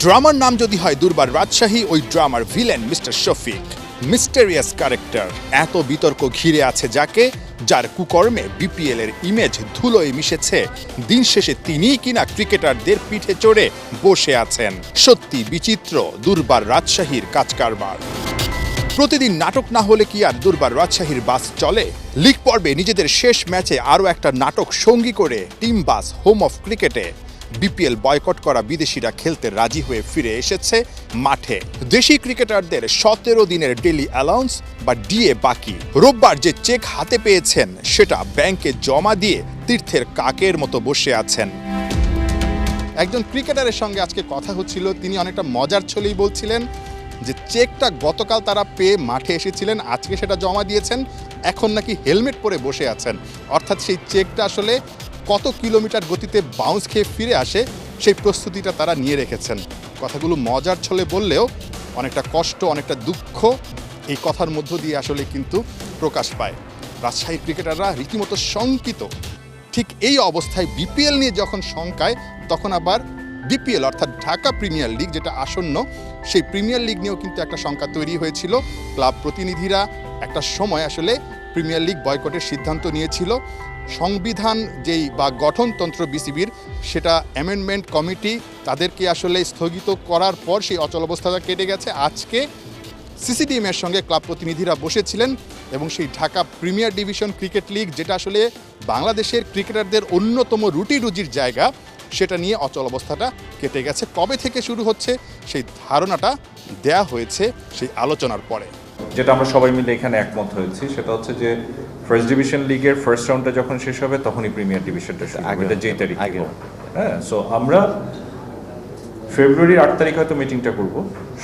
ড্রামার নাম যদি হয় দুর্বার রাজশাহী, ওই ড্রামার villain mister Shafiq. Mysterious character, এত বিতর্ক ঘিরে আছে যাকে, যার কুকর্মে বিপিএল এর ইমেজ ধুলোয় মিশেছে। দিন শেষে তিনিই কিনা ক্রিকেটারদের পিঠে চড়ে বসে আছেন। সত্যি বিচিত্র দুর্বার রাজশাহীর কাজকারবার। প্রতিদিন নাটক না হলে কি আর দুর্বার রাজশাহীর বাস চলে? লিগ পর্বে নিজেদের শেষ ম্যাচে আরও একটা নাটক সঙ্গী করে টিম বাস হোম অফ ক্রিকেটে বিপিএল বয়কট করা বিদেশিরা খেলতে রাজি হয়ে ফিরে এসেছে মাঠে। দেশি ক্রিকেটারদের 17 দিনের ডেলি অ্যালাউন্স বা ডিএ বাকি। রোববার যে চেক হাতে পেয়েছেন সেটা ব্যাংকে জমা দিয়ে তীর্থের কাকের মতো বসে আছেন। একজন ক্রিকেটারের সঙ্গে আজকে কথা হচ্ছিল, তিনি অনেকটা মজার ছলেই বলছিলেন যে চেকটা গতকাল তারা পেয়ে মাঠে এসেছিলেন, আজকে সেটা জমা দিয়েছেন, এখন নাকি হেলমেট পরে বসে আছেন। অর্থাৎ সেই চেকটা আসলে কত কিলোমিটার গতিতে বাউন্স খেয়ে ফিরে আসে সেই প্রস্তুতিটা তারা নিয়ে রেখেছেন। কথাগুলো মজার ছলে বললেও অনেকটা কষ্ট, অনেকটা দুঃখ এই কথার মধ্য দিয়ে আসলে কিন্তু প্রকাশ পায়। রাজশাহী ক্রিকেটাররা রীতিমতো শঙ্কিত। ঠিক এই অবস্থায় বিপিএল নিয়ে যখন শঙ্কায়, তখন আবার বিপিএল অর্থাৎ ঢাকা প্রিমিয়ার লিগ যেটা আসন্ন, সেই প্রিমিয়ার লিগ নিয়েও কিন্তু একটা শঙ্কা তৈরি হয়েছিল। ক্লাব প্রতিনিধিরা একটা সময় আসলে প্রিমিয়ার লিগ বয়কটের সিদ্ধান্ত নিয়েছিল। সংবিধান যেই বা গঠনতন্ত্র বিসিবির, সেটা অ্যামেন্ডমেন্ট কমিটি তাদেরকে আসলে স্থগিত করার পর সেই অচলাবস্থাটা কেটে গেছে। আজকে সিসিডিএমের সঙ্গে ক্লাব প্রতিনিধিরা বসেছিলেন এবং সেই Dhaka premier division cricket league, যেটা আসলে বাংলাদেশের ক্রিকেটারদের অন্যতম রুটি রুজির জায়গা, সেটা নিয়ে অচলাবস্থাটা কেটে গেছে। কবে থেকে শুরু হচ্ছে সেই ধারণাটা দেয়া হয়েছে সেই আলোচনার পরে। যেটা আমরা সবাই মিলে এখানে একমত হয়েছি সেটা হচ্ছে যে ফার্স্ট ডিভিশন লিগের ফার্স্ট রাউন্ডটা যখন শেষ হবে তখনই প্রিমিয়ার ডিভিশনটা শুরু হবে, এটা যেই তারিখ। হ্যাঁ, সো আমরা ফেব্রুয়ারির 8 তারিখ হয়তো মিটিংটা করব,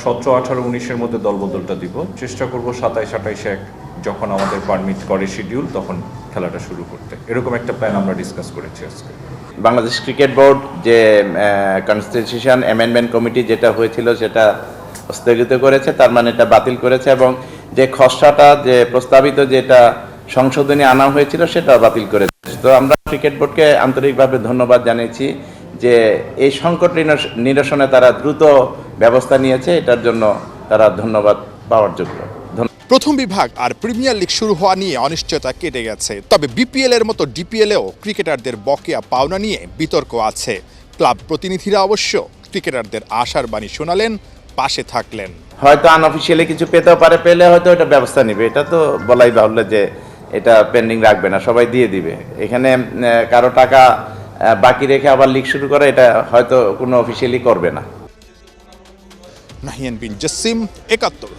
17, 18, 19-এর মধ্যে দলবদলটা দিব, চেষ্টা করব 27, 28, 1 যখন আমাদের পারমিট করে শিডিউল তখন খেলাটা শুরু করতে। এরকম একটা প্ল্যান আমরা ডিসকাস করেছি আজকে। বাংলাদেশ ক্রিকেট বোর্ড যে কনস্টিটিউশন অ্যামেন্ডমেন্ট কমিটি যেটা হয়েছিল সেটা স্থগিত করেছে, তার মানে এটা বাতিল করেছে, এবং যে খসড়াটা যে প্রস্তাবিত যেটা সংশোধনী আনা হয়েছিল সেটা বাতিল করেছে। তো আমরা ক্রিকেট বোর্ডকে আন্তরিকভাবে ধন্যবাদ জানিয়েছি যে এই সংকট নিরসনে তারা দ্রুত ব্যবস্থা নিয়েছে, এটার জন্য তারা ধন্যবাদ পাওয়ার যোগ্য। প্রথম বিভাগ আর প্রিমিয়ার লিগ শুরু হওয়া নিয়ে অনিশ্চয়তা কেটে গেছে, তবে বিপিএল এর মতো ডিপিএলেও ক্রিকেটারদের বকেয়া পাওনা নিয়ে বিতর্ক আছে। ক্লাব প্রতিনিধিরা অবশ্য ক্রিকেটারদের আশার বাণী শোনালেন, পাশে থাকলেন। হয়তো আনঅফিসিয়ালি কিছু পেতেও পারে, পেলে হয়তো এটা ব্যবস্থা নেবে, এটা তো বলাই বাহুল্য যে এটা পেন্ডিং রাখবে না, সবাই দিয়ে দিবে। এখানে কারো টাকা বাকি রেখে আবার লিগ শুরু করে এটা হয়তো কোনো অফিসিয়ালি করবে না। নাহিয়ান বিন জসিম, 71।